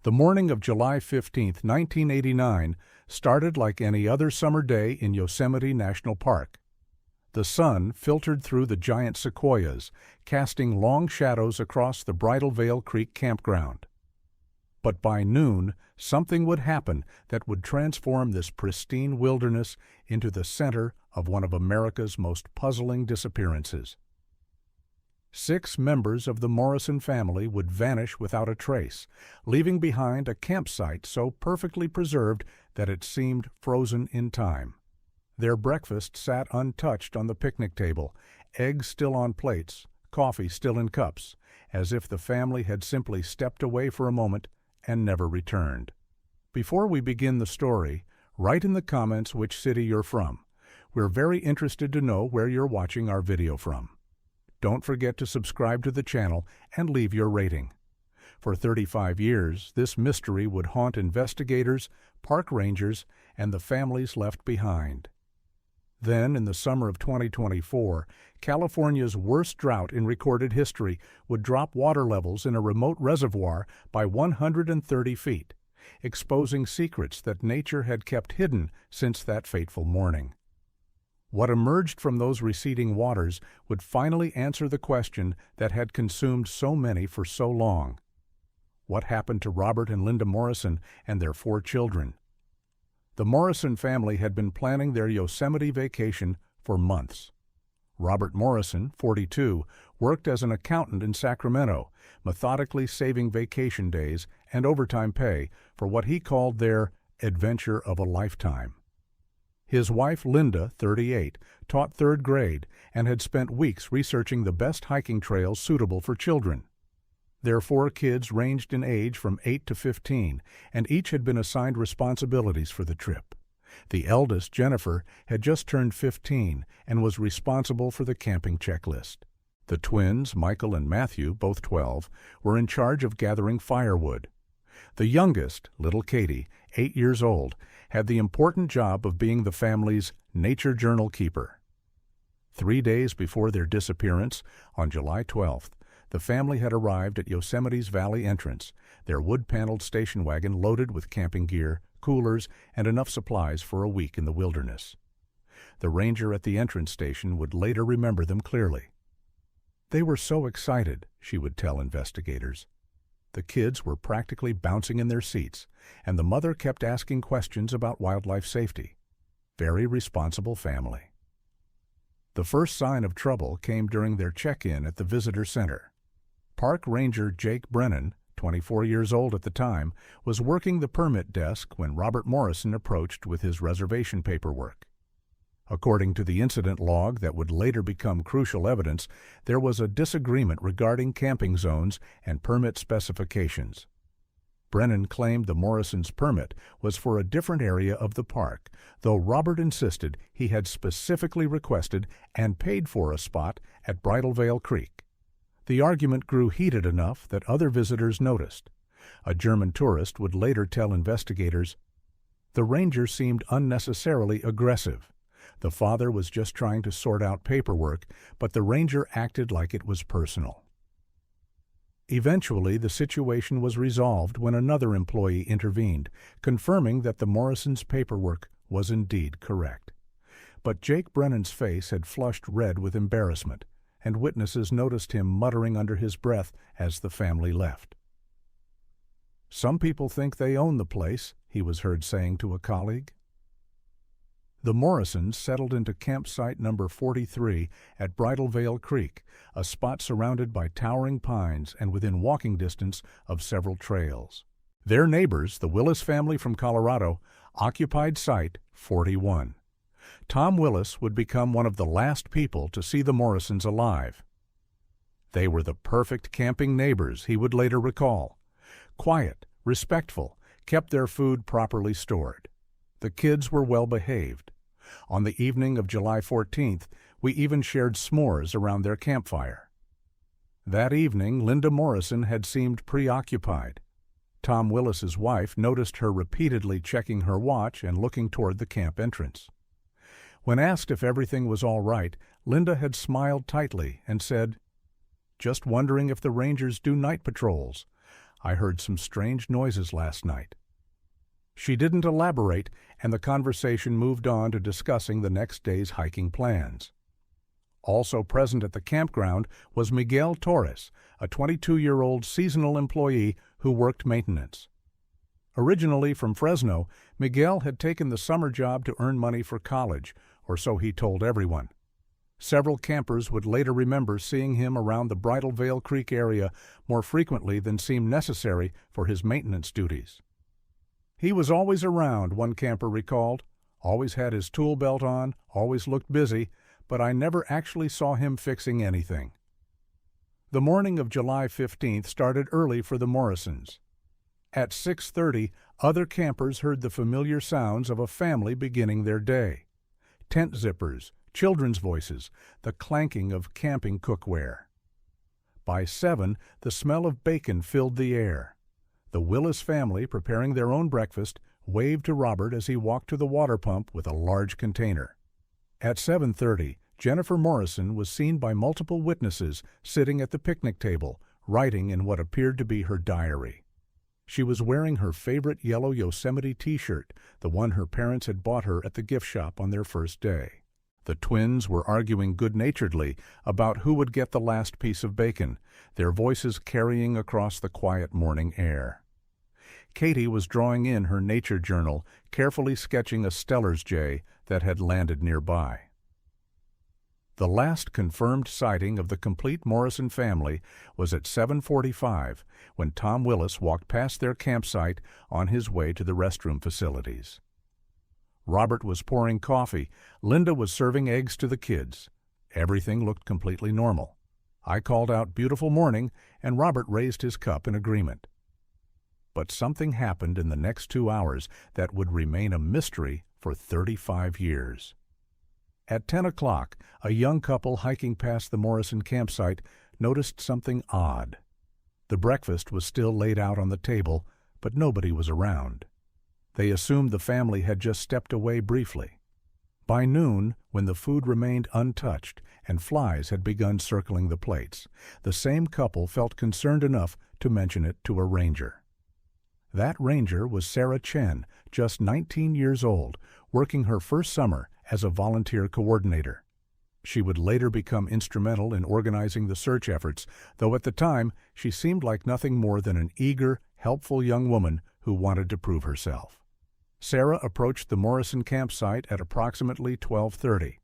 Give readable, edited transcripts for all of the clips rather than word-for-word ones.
The morning of July 15, 1989, started like any other summer day in Yosemite National Park. The sun filtered through the giant sequoias, casting long shadows across the Bridal Veil Creek campground. But by noon, something would happen that would transform this pristine wilderness into the center of one of America's most puzzling disappearances. 6 members of the Morrison family would vanish without a trace, leaving behind a campsite so perfectly preserved that it seemed frozen in time. Their breakfast sat untouched on the picnic table, eggs still on plates, coffee still in cups, as if the family had simply stepped away for a moment and never returned. Before we begin the story, write in the comments which city you're from. We're very interested to know where you're watching our video from. Don't forget to subscribe to the channel and leave your rating. For 35 years, this mystery would haunt investigators, park rangers, and the families left behind. Then, in the summer of 2024, California's worst drought in recorded history would drop water levels in a remote reservoir by 130 feet, exposing secrets that nature had kept hidden since that fateful morning. What emerged from those receding waters would finally answer the question that had consumed so many for so long. What happened to Robert and Linda Morrison and their 4 children? The Morrison family had been planning their Yosemite vacation for months. Robert Morrison, 42, worked as an accountant in Sacramento, methodically saving vacation days and overtime pay for what he called their adventure of a lifetime. His wife, Linda, 38, taught 3rd grade and had spent weeks researching the best hiking trails suitable for children. Their 4 kids ranged in age from 8 to 15, and each had been assigned responsibilities for the trip. The eldest, Jennifer, had just turned 15 and was responsible for the camping checklist. The twins, Michael and Matthew, both 12, were in charge of gathering firewood. The youngest, little Katie, 8 years old, had the important job of being the family's nature journal keeper. 3 days before their disappearance, on July 12th, the family had arrived at Yosemite's valley entrance, their wood-paneled station wagon loaded with camping gear, coolers, and enough supplies for a week in the wilderness. The ranger at the entrance station would later remember them clearly. They were so excited, she would tell investigators. The kids were practically bouncing in their seats, and the mother kept asking questions about wildlife safety. Very responsible family. The first sign of trouble came during their check-in at the visitor center. Park Ranger Jake Brennan, 24 years old at the time, was working the permit desk when Robert Morrison approached with his reservation paperwork. According to the incident log that would later become crucial evidence, there was a disagreement regarding camping zones and permit specifications. Brennan claimed the Morrisons' permit was for a different area of the park, though Robert insisted he had specifically requested and paid for a spot at Bridal Veil Creek. The argument grew heated enough that other visitors noticed. A German tourist would later tell investigators, "The ranger seemed unnecessarily aggressive. The father was just trying to sort out paperwork, but the ranger acted like it was personal." Eventually, the situation was resolved when another employee intervened, confirming that the Morrisons' paperwork was indeed correct. But Jake Brennan's face had flushed red with embarrassment, and witnesses noticed him muttering under his breath as the family left. "Some people think they own the place," he was heard saying to a colleague. The Morrisons settled into campsite number 43 at Bridal Veil Creek, a spot surrounded by towering pines and within walking distance of several trails. Their neighbors, the Willis family from Colorado, occupied Site 41. Tom Willis would become one of the last people to see the Morrisons alive. They were the perfect camping neighbors, he would later recall. Quiet, respectful, kept their food properly stored. The kids were well behaved. On the evening of July 14th, we even shared s'mores around their campfire. That evening, Linda Morrison had seemed preoccupied. Tom Willis's wife noticed her repeatedly checking her watch and looking toward the camp entrance. When asked if everything was all right, Linda had smiled tightly and said, "Just wondering if the rangers do night patrols. I heard some strange noises last night." She didn't elaborate, and the conversation moved on to discussing the next day's hiking plans. Also present at the campground was Miguel Torres, a 22-year-old seasonal employee who worked maintenance. Originally from Fresno, Miguel had taken the summer job to earn money for college, or so he told everyone. Several campers would later remember seeing him around the Bridal Veil Creek area more frequently than seemed necessary for his maintenance duties. "He was always around," one camper recalled, "always had his tool belt on, always looked busy, but I never actually saw him fixing anything." The morning of July 15th started early for the Morrisons. At 6:30, other campers heard the familiar sounds of a family beginning their day. Tent zippers, children's voices, the clanking of camping cookware. By 7, the smell of bacon filled the air. The Willis family, preparing their own breakfast, waved to Robert as he walked to the water pump with a large container. At 7:30, Jennifer Morrison was seen by multiple witnesses sitting at the picnic table, writing in what appeared to be her diary. She was wearing her favorite yellow Yosemite t-shirt, the one her parents had bought her at the gift shop on their first day. The twins were arguing good-naturedly about who would get the last piece of bacon, their voices carrying across the quiet morning air. Katie was drawing in her nature journal, carefully sketching a Steller's jay that had landed nearby. The last confirmed sighting of the complete Morrison family was at 7:45 when Tom Willis walked past their campsite on his way to the restroom facilities. Robert was pouring coffee. Linda was serving eggs to the kids. Everything looked completely normal. I called out "Beautiful morning," and Robert raised his cup in agreement. But something happened in the next 2 hours that would remain a mystery for 35 years. At 10 o'clock, a young couple hiking past the Morrison campsite noticed something odd. The breakfast was still laid out on the table, but nobody was around. They assumed the family had just stepped away briefly. By noon, when the food remained untouched and flies had begun circling the plates, the same couple felt concerned enough to mention it to a ranger. That ranger was Sarah Chen, just 19 years old, working her first summer as a volunteer coordinator. She would later become instrumental in organizing the search efforts, though at the time she seemed like nothing more than an eager, helpful young woman who wanted to prove herself. Sarah approached the Morrison campsite at approximately 12:30.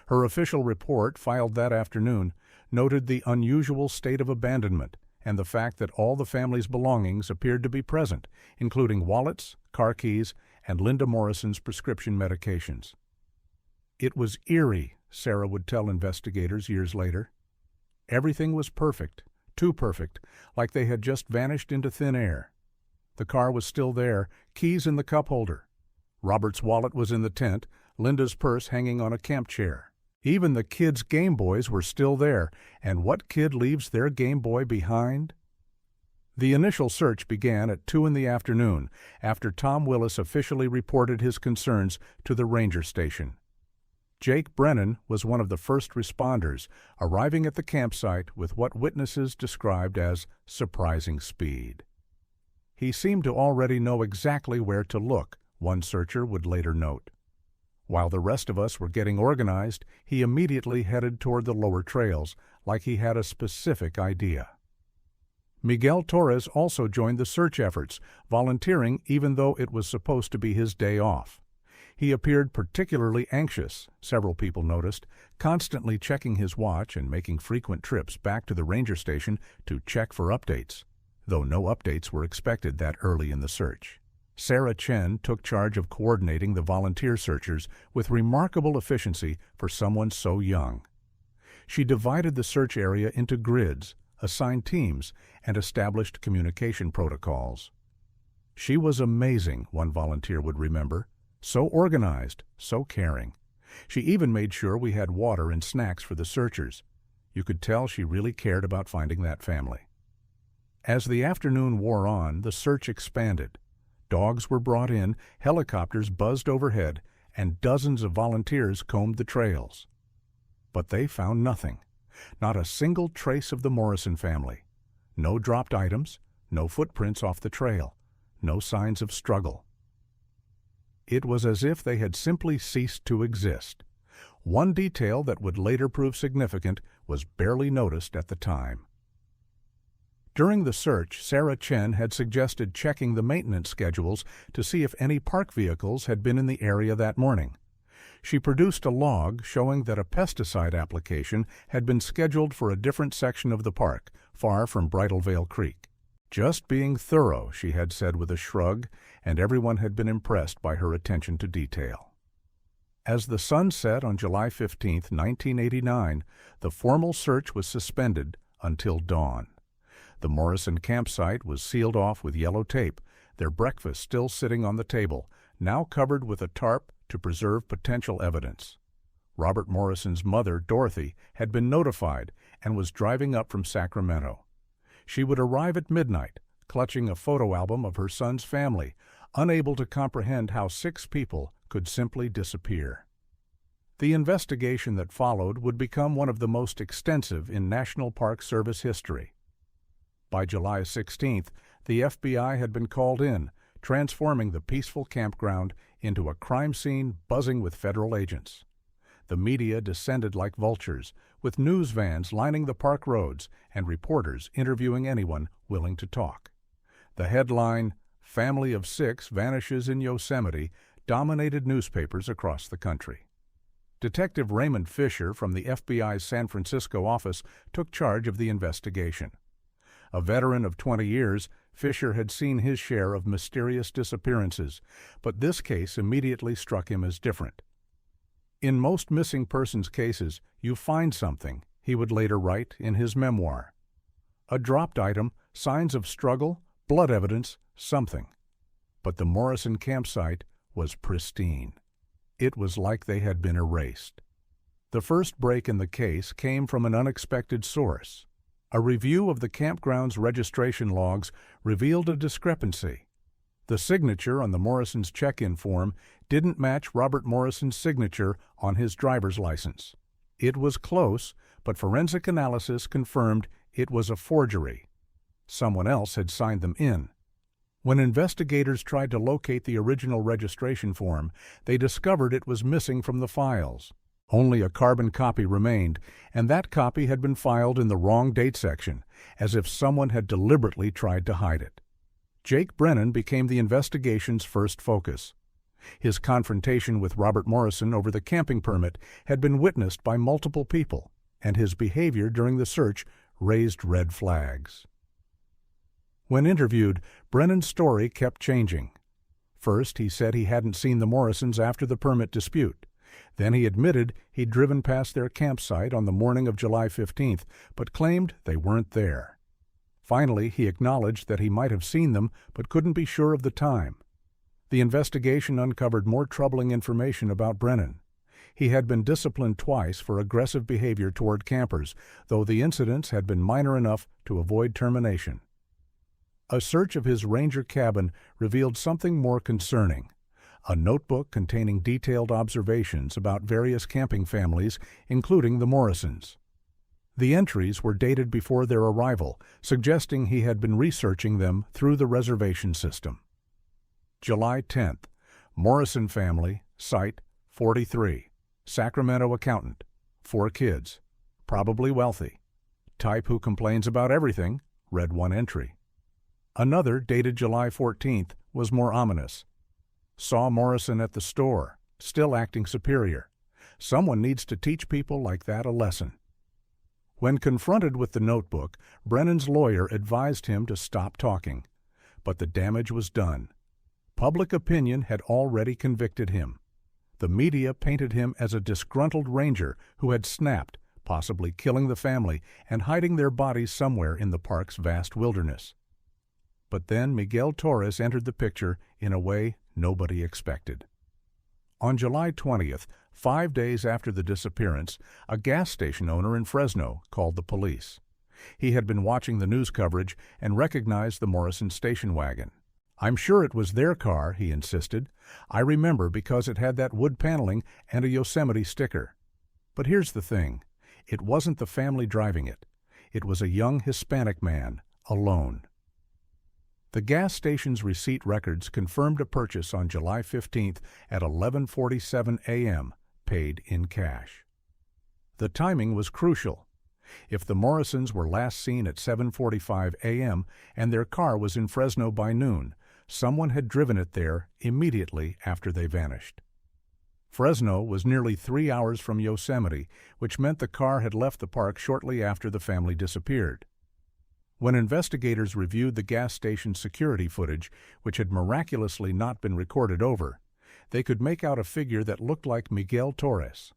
Her official report, filed that afternoon, noted the unusual state of abandonment and the fact that all the family's belongings appeared to be present, including wallets, car keys, and Linda Morrison's prescription medications. "It was eerie," Sarah would tell investigators years later. "Everything was perfect, too perfect, like they had just vanished into thin air. The car was still there, keys in the cup holder. Robert's wallet was in the tent, Linda's purse hanging on a camp chair. Even the kids' Game Boys were still there, and what kid leaves their Game Boy behind?" The initial search began at 2 in the afternoon, after Tom Willis officially reported his concerns to the ranger station. Jake Brennan was one of the first responders, arriving at the campsite with what witnesses described as surprising speed. "He seemed to already know exactly where to look," one searcher would later note. While the rest of us were getting organized, he immediately headed toward the lower trails, like he had a specific idea. Miguel Torres also joined the search efforts, volunteering even though it was supposed to be his day off. He appeared particularly anxious, several people noticed, constantly checking his watch and making frequent trips back to the ranger station to check for updates, though no updates were expected that early in the search. Sarah Chen took charge of coordinating the volunteer searchers with remarkable efficiency for someone so young. She divided the search area into grids, assigned teams, and established communication protocols. "She was amazing," one volunteer would remember. "So organized, so caring. She even made sure we had water and snacks for the searchers. You could tell she really cared about finding that family." As the afternoon wore on, the search expanded. Dogs were brought in, helicopters buzzed overhead, and dozens of volunteers combed the trails. But they found nothing. Not a single trace of the Morrison family. No dropped items, no footprints off the trail, no signs of struggle. It was as if they had simply ceased to exist. One detail that would later prove significant was barely noticed at the time. During the search, Sarah Chen had suggested checking the maintenance schedules to see if any park vehicles had been in the area that morning. She produced a log showing that a pesticide application had been scheduled for a different section of the park, far from Bridalveil Creek. Just being thorough, she had said with a shrug, and everyone had been impressed by her attention to detail. As the sun set on July 15, 1989, the formal search was suspended until dawn. The Morrison campsite was sealed off with yellow tape, their breakfast still sitting on the table, now covered with a tarp to preserve potential evidence. Robert Morrison's mother, Dorothy, had been notified and was driving up from Sacramento. She would arrive at midnight, clutching a photo album of her son's family, unable to comprehend how 6 people could simply disappear. The investigation that followed would become one of the most extensive in National Park Service history. By July 16th, the FBI had been called in, transforming the peaceful campground into a crime scene buzzing with federal agents. The media descended like vultures, with news vans lining the park roads and reporters interviewing anyone willing to talk. The headline, "Family of 6 Vanishes in Yosemite," dominated newspapers across the country. Detective Raymond Fisher from the FBI's San Francisco office took charge of the investigation. A veteran of 20 years, Fisher had seen his share of mysterious disappearances, but this case immediately struck him as different. "In most missing persons cases, you find something," he would later write in his memoir. "A dropped item, signs of struggle, blood evidence, something." But the Morrison campsite was pristine. It was like they had been erased. The first break in the case came from an unexpected source. A review of the campground's registration logs revealed a discrepancy. The signature on the Morrison's check-in form didn't match Robert Morrison's signature on his driver's license. It was close, but forensic analysis confirmed it was a forgery. Someone else had signed them in. When investigators tried to locate the original registration form, they discovered it was missing from the files. Only a carbon copy remained, and that copy had been filed in the wrong date section, as if someone had deliberately tried to hide it. Jake Brennan became the investigation's first focus. His confrontation with Robert Morrison over the camping permit had been witnessed by multiple people, and his behavior during the search raised red flags. When interviewed, Brennan's story kept changing. First, he said he hadn't seen the Morrisons after the permit dispute. Then he admitted he'd driven past their campsite on the morning of July 15th, but claimed they weren't there. Finally, he acknowledged that he might have seen them, but couldn't be sure of the time. The investigation uncovered more troubling information about Brennan. He had been disciplined twice for aggressive behavior toward campers, though the incidents had been minor enough to avoid termination. A search of his ranger cabin revealed something more concerning: a notebook containing detailed observations about various camping families, including the Morrisons. The entries were dated before their arrival, suggesting he had been researching them through the reservation system. July 10th. Morrison family, site 43. Sacramento accountant, 4 kids. Probably wealthy. Type who complains about everything, read one entry. Another, dated July 14th, was more ominous. Saw Morrison at the store, still acting superior. Someone needs to teach people like that a lesson. When confronted with the notebook, Brennan's lawyer advised him to stop talking. But the damage was done. Public opinion had already convicted him. The media painted him as a disgruntled ranger who had snapped, possibly killing the family and hiding their bodies somewhere in the park's vast wilderness. But then Miguel Torres entered the picture in a way nobody expected. On July 20th, 5 days after the disappearance, a gas station owner in Fresno called the police. He had been watching the news coverage and recognized the Morrison station wagon. "I'm sure it was their car," he insisted. "I remember because it had that wood paneling and a Yosemite sticker. But here's the thing. It wasn't the family driving it. It was a young Hispanic man, alone." The gas station's receipt records confirmed a purchase on July 15th at 11:47 a.m., paid in cash. The timing was crucial. If the Morrisons were last seen at 7:45 a.m. and their car was in Fresno by noon, someone had driven it there immediately after they vanished. Fresno was nearly 3 hours from Yosemite, which meant the car had left the park shortly after the family disappeared. When investigators reviewed the gas station security footage, which had miraculously not been recorded over, they could make out a figure that looked like Miguel Torres.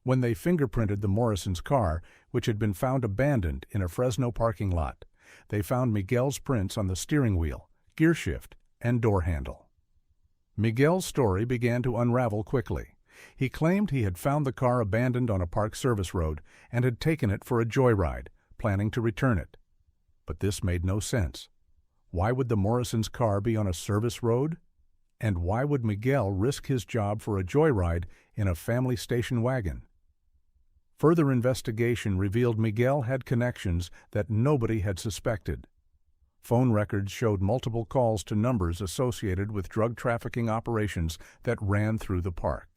When they fingerprinted the Morrisons' car, which had been found abandoned in a Fresno parking lot, they found Miguel's prints on the steering wheel, gearshift, and door handle. Miguel's story began to unravel quickly. He claimed he had found the car abandoned on a park service road and had taken it for a joyride, planning to return it. But this made no sense. Why would the Morrisons' car be on a service road? And why would Miguel risk his job for a joyride in a family station wagon? Further investigation revealed Miguel had connections that nobody had suspected. Phone records showed multiple calls to numbers associated with drug trafficking operations that ran through the park.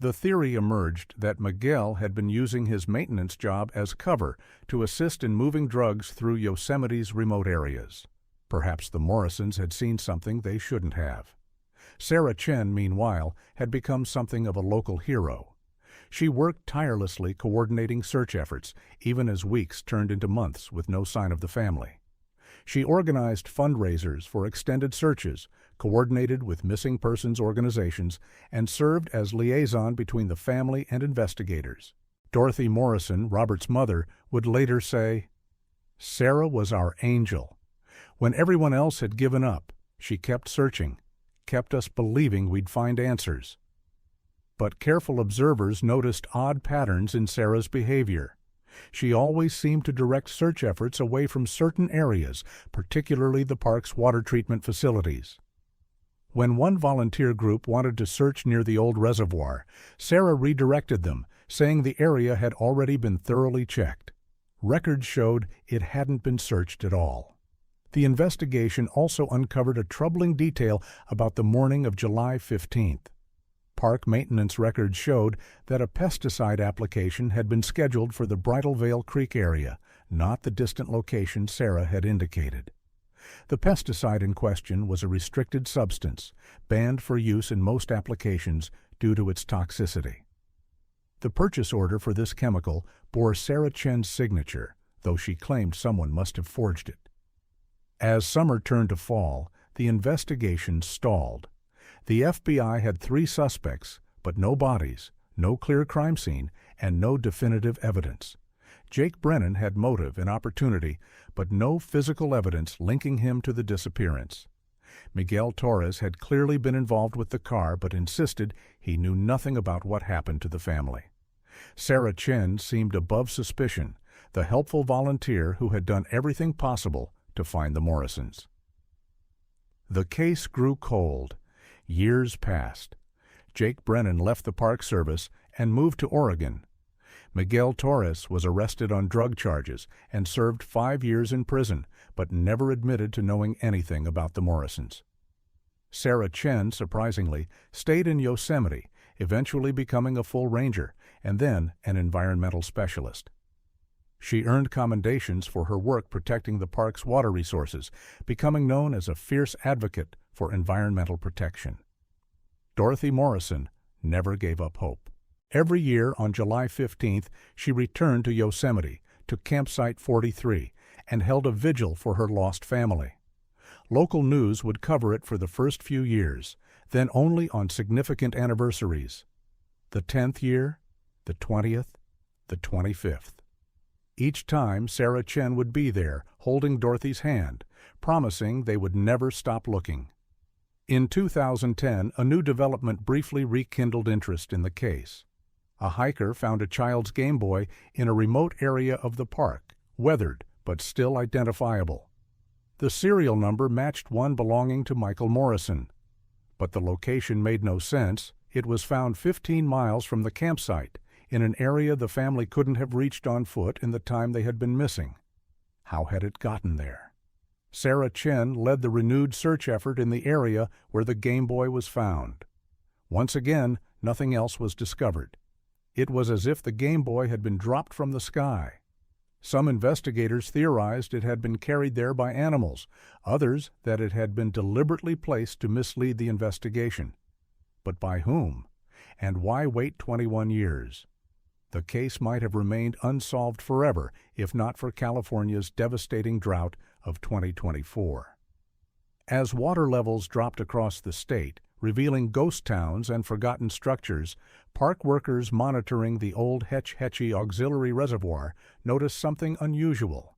The theory emerged that Miguel had been using his maintenance job as cover to assist in moving drugs through Yosemite's remote areas. Perhaps the Morrisons had seen something they shouldn't have. Sarah Chen, meanwhile, had become something of a local hero. She worked tirelessly coordinating search efforts, even as weeks turned into months with no sign of the family. She organized fundraisers for extended searches, coordinated with missing persons organizations, and served as liaison between the family and investigators. Dorothy Morrison, Robert's mother, would later say, "Sarah was our angel. When everyone else had given up, she kept searching, kept us believing we'd find answers." But careful observers noticed odd patterns in Sarah's behavior. She always seemed to direct search efforts away from certain areas, particularly the park's water treatment facilities. When one volunteer group wanted to search near the old reservoir, Sarah redirected them, saying the area had already been thoroughly checked. Records showed it hadn't been searched at all. The investigation also uncovered a troubling detail about the morning of July 15th. Park maintenance records showed that a pesticide application had been scheduled for the Bridal Veil Creek area, not the distant location Sarah had indicated. The pesticide in question was a restricted substance, banned for use in most applications due to its toxicity. The purchase order for this chemical bore Sarah Chen's signature, though she claimed someone must have forged it. As summer turned to fall, the investigation stalled. The FBI had 3 suspects, but no bodies, no clear crime scene, and no definitive evidence. Jake Brennan had motive and opportunity, but no physical evidence linking him to the disappearance. Miguel Torres had clearly been involved with the car, but insisted he knew nothing about what happened to the family. Sarah Chen seemed above suspicion, the helpful volunteer who had done everything possible to find the Morrisons. The case grew cold. Years passed. Jake Brennan left the Park Service and moved to Oregon. Miguel Torres was arrested on drug charges and served 5 years in prison, but never admitted to knowing anything about the Morrisons. Sarah Chen, surprisingly, stayed in Yosemite, eventually becoming a full ranger and then an environmental specialist. She earned commendations for her work protecting the park's water resources, becoming known as a fierce advocate for environmental protection. Dorothy Morrison never gave up hope. Every year on July 15th, she returned to Yosemite, to Campsite 43, and held a vigil for her lost family. Local news would cover it for the first few years, then only on significant anniversaries. The 10th year, the 20th, the 25th. Each time, Sarah Chen would be there, holding Dorothy's hand, promising they would never stop looking. In 2010, a new development briefly rekindled interest in the case. A hiker found a child's Game Boy in a remote area of the park, weathered but still identifiable. The serial number matched one belonging to Michael Morrison. But the location made no sense. It was found 15 miles from the campsite, in an area the family couldn't have reached on foot in the time they had been missing. How had it gotten there? Sarah Chen led the renewed search effort in the area where the Game Boy was found. Once again, nothing else was discovered. It was as if the Game Boy had been dropped from the sky. Some investigators theorized it had been carried there by animals, others that it had been deliberately placed to mislead the investigation. But by whom? And why wait 21 years? The case might have remained unsolved forever if not for California's devastating drought of 2024. As water levels dropped across the state, revealing ghost towns and forgotten structures, park workers monitoring the old Hetch Hetchy Auxiliary Reservoir noticed something unusual.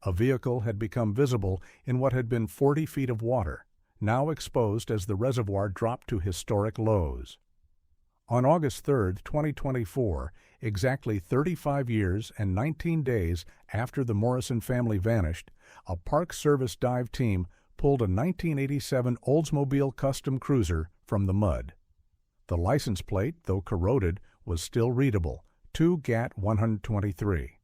A vehicle had become visible in what had been 40 feet of water, now exposed as the reservoir dropped to historic lows. On August 3, 2024, exactly 35 years and 19 days after the Morrison family vanished, a Park Service dive team pulled a 1987 Oldsmobile Custom Cruiser from the mud. The license plate, though corroded, was still readable, 2 GAT 123.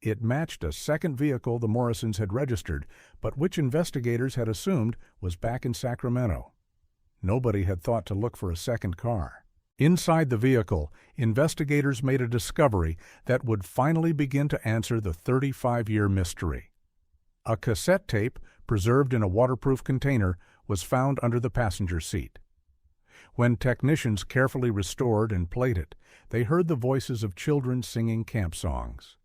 It matched a second vehicle the Morrisons had registered, but which investigators had assumed was back in Sacramento. Nobody had thought to look for a second car. Inside the vehicle, investigators made a discovery that would finally begin to answer the 35-year mystery. A cassette tape, preserved in a waterproof container, was found under the passenger seat. When technicians carefully restored and played it, they heard the voices of children singing camp songs.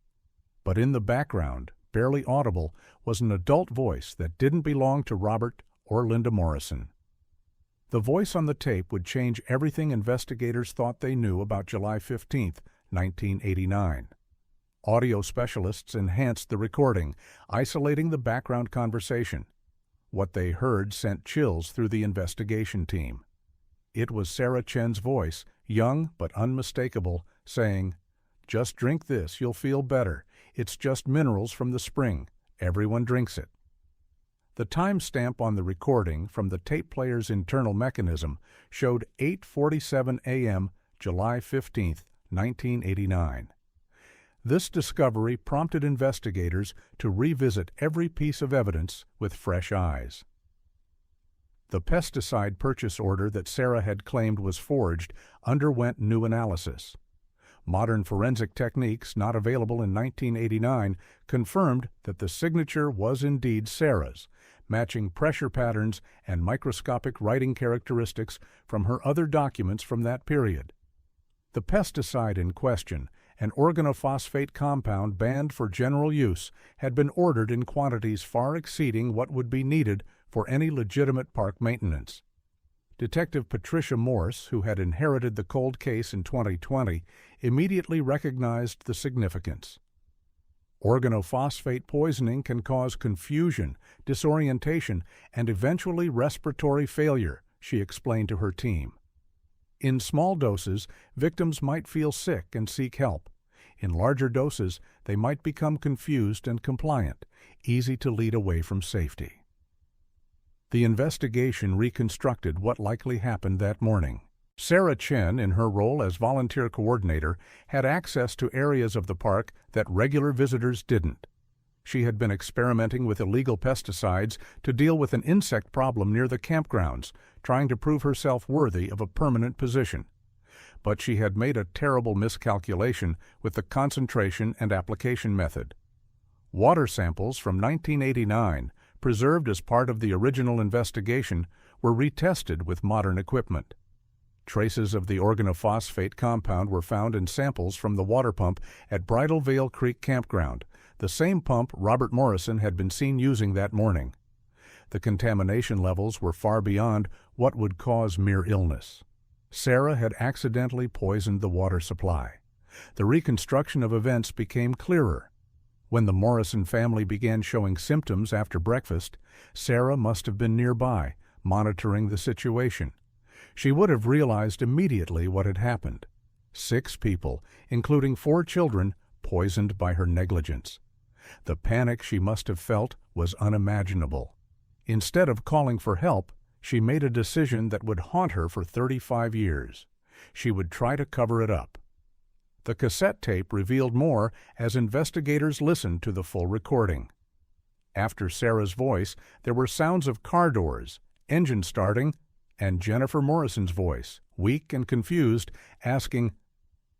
But in the background, barely audible, was an adult voice that didn't belong to Robert or Linda Morrison. The voice on the tape would change everything investigators thought they knew about July 15, 1989. Audio specialists enhanced the recording, isolating the background conversation. What they heard sent chills through the investigation team. It was Sarah Chen's voice, young but unmistakable, saying, "Just drink this, you'll feel better. It's just minerals from the spring. Everyone drinks it." The timestamp on the recording from the tape player's internal mechanism showed 8:47 a.m., July 15, 1989. This discovery prompted investigators to revisit every piece of evidence with fresh eyes. The pesticide purchase order that Sarah had claimed was forged underwent new analysis. Modern forensic techniques not available in 1989 confirmed that the signature was indeed Sarah's, matching pressure patterns and microscopic writing characteristics from her other documents from that period. The pesticide in question, an organophosphate compound banned for general use, had been ordered in quantities far exceeding what would be needed for any legitimate park maintenance. Detective Patricia Morse, who had inherited the cold case in 2020, immediately recognized the significance. Organophosphate poisoning can cause confusion, disorientation, and eventually respiratory failure, she explained to her team. In small doses, victims might feel sick and seek help. In larger doses, they might become confused and compliant, easy to lead away from safety. The investigation reconstructed what likely happened that morning. Sarah Chen, in her role as volunteer coordinator, had access to areas of the park that regular visitors didn't. She had been experimenting with illegal pesticides to deal with an insect problem near the campgrounds, trying to prove herself worthy of a permanent position. But she had made a terrible miscalculation with the concentration and application method. Water samples from 1989, preserved as part of the original investigation, were retested with modern equipment. Traces of the organophosphate compound were found in samples from the water pump at Bridal Veil Creek Campground, the same pump Robert Morrison had been seen using that morning. The contamination levels were far beyond what would cause mere illness. Sarah had accidentally poisoned the water supply. The reconstruction of events became clearer. When the Morrison family began showing symptoms after breakfast, Sarah must have been nearby, monitoring the situation. She would have realized immediately what had happened. 6 people, including 4 children, poisoned by her negligence. The panic she must have felt was unimaginable. Instead of calling for help, she made a decision that would haunt her for 35 years. She would try to cover it up. The cassette tape revealed more as investigators listened to the full recording. After Sarah's voice, there were sounds of car doors, engine starting, and Jennifer Morrison's voice, weak and confused, asking,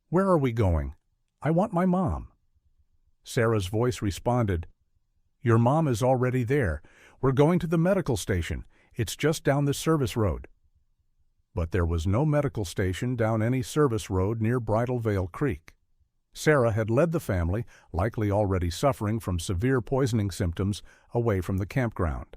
"Where are we going? I want my mom." Sarah's voice responded, "Your mom is already there. We're going to the medical station. It's just down this service road." But there was no medical station down any service road near Bridal Veil Creek. Sarah had led the family, likely already suffering from severe poisoning symptoms, away from the campground.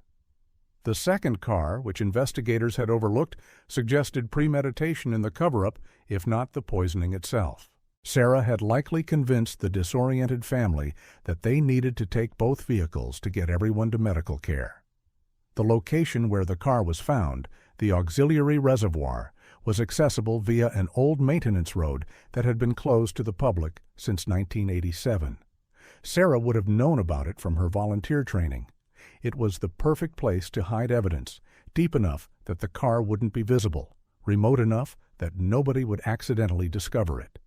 The second car, which investigators had overlooked, suggested premeditation in the cover-up, if not the poisoning itself. Sarah had likely convinced the disoriented family that they needed to take both vehicles to get everyone to medical care. The location where the car was found, the auxiliary reservoir, was accessible via an old maintenance road that had been closed to the public since 1987. Sarah would have known about it from her volunteer training. It was the perfect place to hide evidence, deep enough that the car wouldn't be visible, remote enough that nobody would accidentally discover it.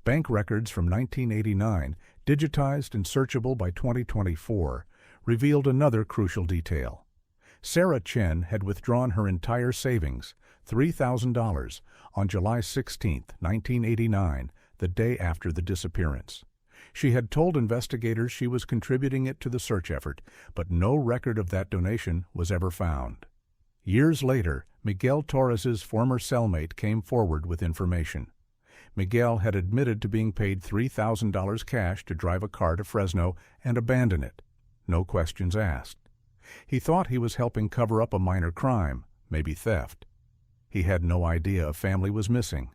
Bank records from 1989, digitized and searchable by 2024, revealed another crucial detail. Sarah Chen had withdrawn her entire savings, $3,000, on July 16, 1989, the day after the disappearance. She had told investigators she was contributing it to the search effort, but no record of that donation was ever found. Years later, Miguel Torres's former cellmate came forward with information. Miguel had admitted to being paid $3,000 cash to drive a car to Fresno and abandon it. No questions asked. He thought he was helping cover up a minor crime, maybe theft. He had no idea a family was missing.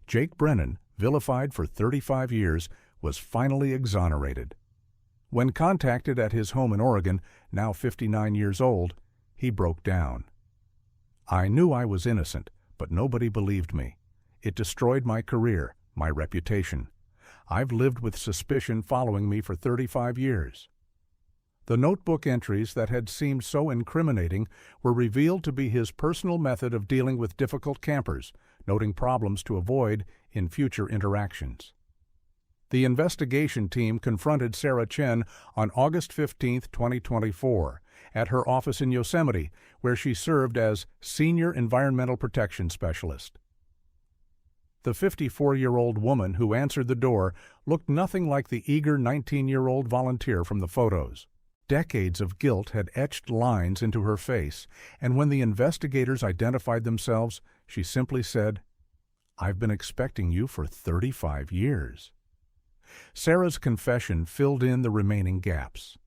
Jake Brennan, vilified for 35 years, was finally exonerated. When contacted at his home in Oregon, now 59 years old, he broke down. "I knew I was innocent, but nobody believed me. It destroyed my career, my reputation. I've lived with suspicion following me for 35 years. The notebook entries that had seemed so incriminating were revealed to be his personal method of dealing with difficult campers, noting problems to avoid in future interactions. The investigation team confronted Sarah Chen on August 15, 2024, at her office in Yosemite, where she served as Senior Environmental Protection Specialist. The 54-year-old woman who answered the door looked nothing like the eager 19-year-old volunteer from the photos. Decades of guilt had etched lines into her face, and when the investigators identified themselves, she simply said, "I've been expecting you for 35 years." Sarah's confession filled in the remaining gaps.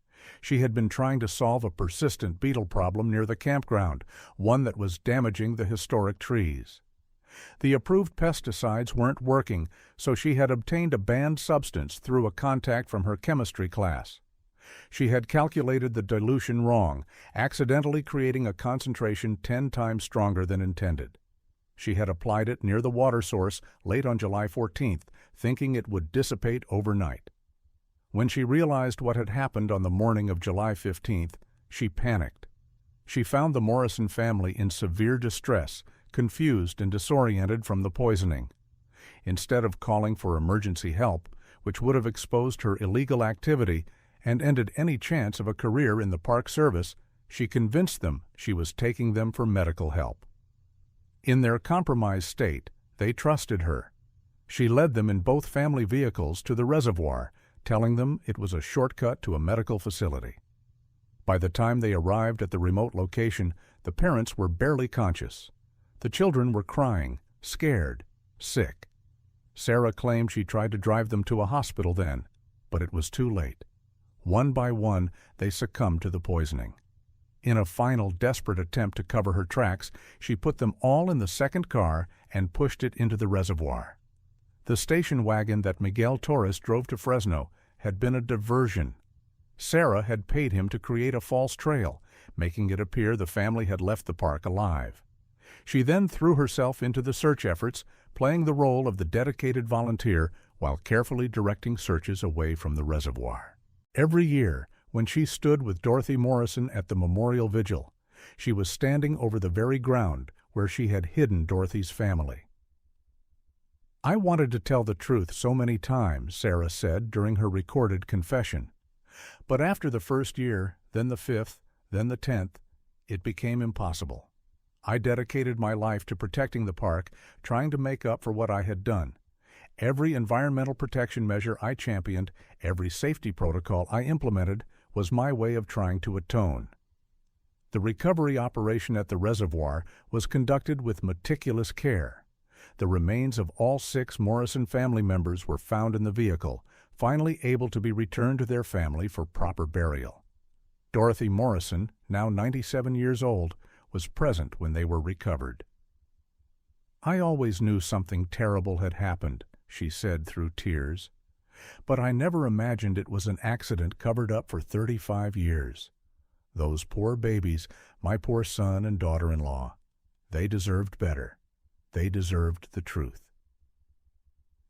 She had been trying to solve a persistent beetle problem near the campground, one that was damaging the historic trees. The approved pesticides weren't working, so she had obtained a banned substance through a contact from her chemistry class. She had calculated the dilution wrong, accidentally creating a concentration 10 times stronger than intended. She had applied it near the water source late on July 14th, thinking it would dissipate overnight. When she realized what had happened on the morning of July 15th, she panicked. She found the Morrison family in severe distress, confused and disoriented from the poisoning. Instead of calling for emergency help, which would have exposed her illegal activity and ended any chance of a career in the Park Service, she convinced them she was taking them for medical help. In their compromised state, they trusted her. She led them in both family vehicles to the reservoir, telling them it was a shortcut to a medical facility. By the time they arrived at the remote location, the parents were barely conscious. The children were crying, scared, sick. Sarah claimed she tried to drive them to a hospital then, but it was too late. One by one, they succumbed to the poisoning. In a final desperate attempt to cover her tracks, she put them all in the second car and pushed it into the reservoir. The station wagon that Miguel Torres drove to Fresno had been a diversion. Sarah had paid him to create a false trail, making it appear the family had left the park alive. She then threw herself into the search efforts, playing the role of the dedicated volunteer while carefully directing searches away from the reservoir. Every year, when she stood with Dorothy Morrison at the memorial vigil, she was standing over the very ground where she had hidden Dorothy's family. "I wanted to tell the truth so many times," Sarah said during her recorded confession. "But after the first year, then the 5th, then the 10th. It became impossible. I dedicated my life to protecting the park, trying to make up for what I had done. Every environmental protection measure I championed, every safety protocol I implemented, was my way of trying to atone. The recovery operation at the reservoir was conducted with meticulous care. The remains of all 6 Morrison family members were found in the vehicle, finally able to be returned to their family for proper burial. Dorothy Morrison, now 97 years old, was present when they were recovered. "I always knew something terrible had happened," she said through tears, "but I never imagined it was an accident covered up for 35 years. Those poor babies, my poor son and daughter-in-law, they deserved better. They deserved the truth."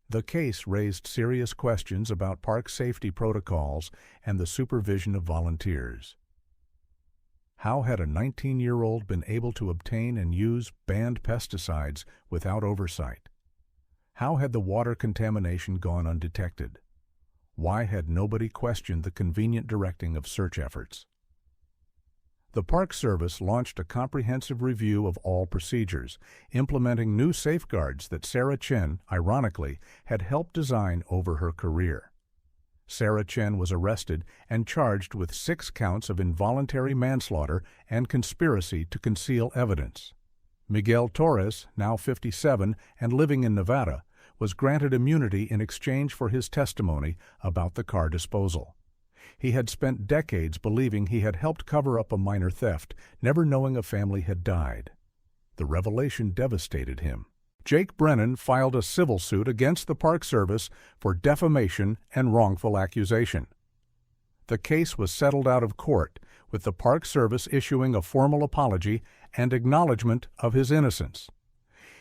The case raised serious questions about park safety protocols and the supervision of volunteers. How had a 19-year-old been able to obtain and use banned pesticides without oversight? How had the water contamination gone undetected? Why had nobody questioned the convenient directing of search efforts? The Park Service launched a comprehensive review of all procedures, implementing new safeguards that Sarah Chen, ironically, had helped design over her career. Sarah Chen was arrested and charged with 6 counts of involuntary manslaughter and conspiracy to conceal evidence. Miguel Torres, now 57 and living in Nevada, was granted immunity in exchange for his testimony about the car disposal. He had spent decades believing he had helped cover up a minor theft, never knowing a family had died. The revelation devastated him. Jake Brennan filed a civil suit against the Park Service for defamation and wrongful accusation. The case was settled out of court, with the Park Service issuing a formal apology and acknowledgement of his innocence.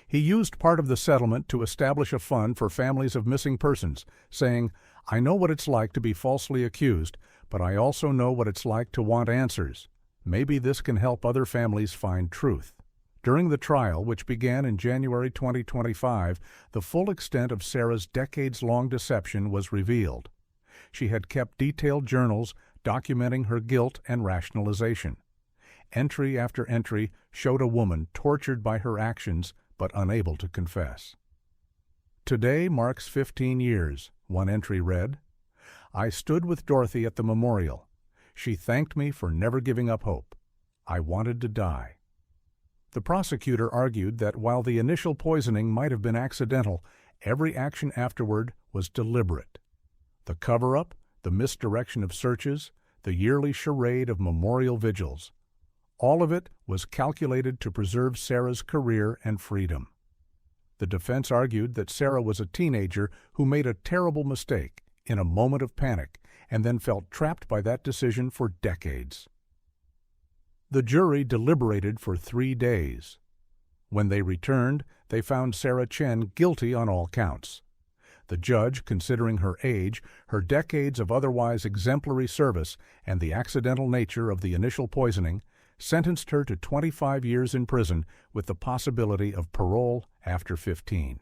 He used part of the settlement to establish a fund for families of missing persons, saying, "I know what it's like to be falsely accused, but I also know what it's like to want answers. Maybe this can help other families find truth." During the trial, which began in January 2025, the full extent of Sarah's decades-long deception was revealed. She had kept detailed journals documenting her guilt and rationalization. Entry after entry showed a woman tortured by her actions but unable to confess. "Today marks 15 years, one entry read. "I stood with Dorothy at the memorial. She thanked me for never giving up hope. I wanted to die." The prosecutor argued that while the initial poisoning might have been accidental, every action afterward was deliberate. The cover-up, the misdirection of searches, the yearly charade of memorial vigils, all of it was calculated to preserve Sarah's career and freedom. The defense argued that Sarah was a teenager who made a terrible mistake in a moment of panic and then felt trapped by that decision for decades. The jury deliberated for 3 days. When they returned, they found Sarah Chen guilty on all counts. The judge, considering her age, her decades of otherwise exemplary service, and the accidental nature of the initial poisoning, sentenced her to 25 years in prison with the possibility of parole after 15.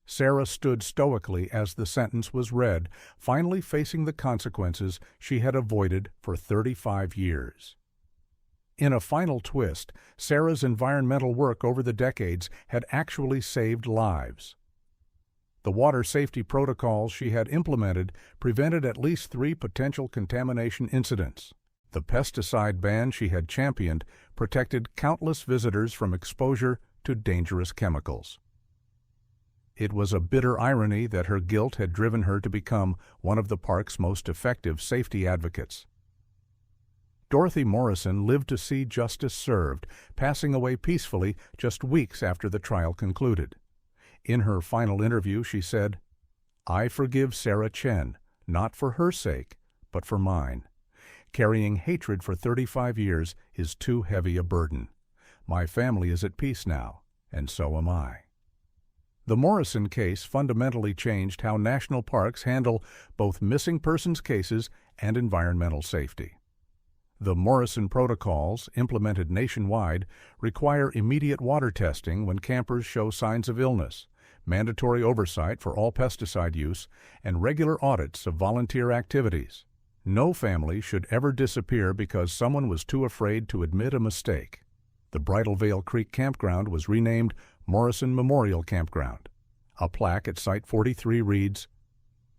Sarah stood stoically as the sentence was read, finally facing the consequences she had avoided for 35 years. In a final twist, Sarah's environmental work over the decades had actually saved lives. The water safety protocols she had implemented prevented at least 3 potential contamination incidents. The pesticide ban she had championed protected countless visitors from exposure to dangerous chemicals. It was a bitter irony that her guilt had driven her to become one of the park's most effective safety advocates. Dorothy Morrison lived to see justice served, passing away peacefully just weeks after the trial concluded. In her final interview, she said, "I forgive Sarah Chen, not for her sake, but for mine. Carrying hatred for 35 years is too heavy a burden. My family is at peace now, and so am I." The Morrison case fundamentally changed how national parks handle both missing persons cases and environmental safety. The Morrison protocols, implemented nationwide, require immediate water testing when campers show signs of illness, mandatory oversight for all pesticide use, and regular audits of volunteer activities. No family should ever disappear because someone was too afraid to admit a mistake. The Bridal Veil Creek Campground was renamed Morrison Memorial Campground. A plaque at Site 43 reads,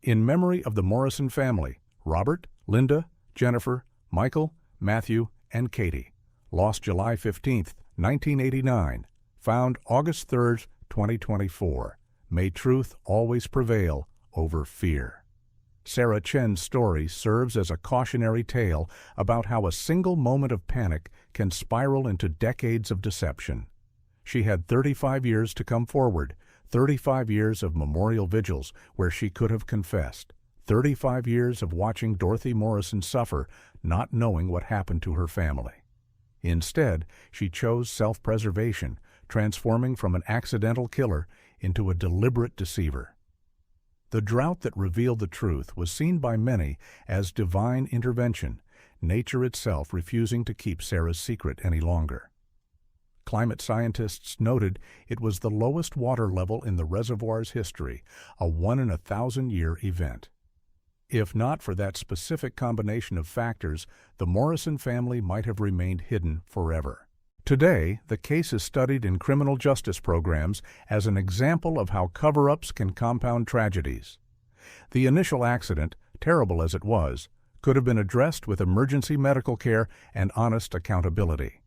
"In memory of the Morrison family, Robert, Linda, Jennifer, Michael, Matthew, and Katie. Lost July 15, 1989. Found August 3, 2024. May truth always prevail over fear." Sarah Chen's story serves as a cautionary tale about how a single moment of panic can spiral into decades of deception. She had 35 years to come forward, 35 years of memorial vigils where she could have confessed, 35 years of watching Dorothy Morrison suffer, not knowing what happened to her family. Instead, she chose self-preservation, transforming from an accidental killer into a deliberate deceiver. The drought that revealed the truth was seen by many as divine intervention, nature itself refusing to keep Sarah's secret any longer. Climate scientists noted it was the lowest water level in the reservoir's history, a 1-in-1,000-year event. If not for that specific combination of factors, the Morrison family might have remained hidden forever. Today, the case is studied in criminal justice programs as an example of how cover-ups can compound tragedies. The initial accident, terrible as it was, could have been addressed with emergency medical care and honest accountability.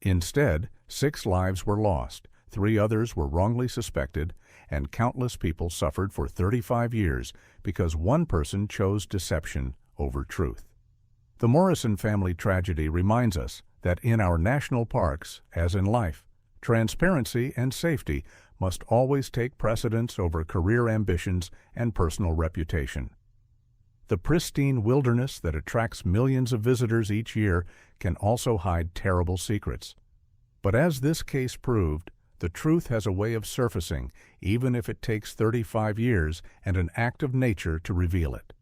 Instead, 6 lives were lost, 3 others were wrongly suspected, and countless people suffered for 35 years because one person chose deception over truth. The Morrison family tragedy reminds us that in our national parks, as in life, transparency and safety must always take precedence over career ambitions and personal reputation. The pristine wilderness that attracts millions of visitors each year can also hide terrible secrets. But as this case proved, the truth has a way of surfacing, even if it takes 35 years and an act of nature to reveal it.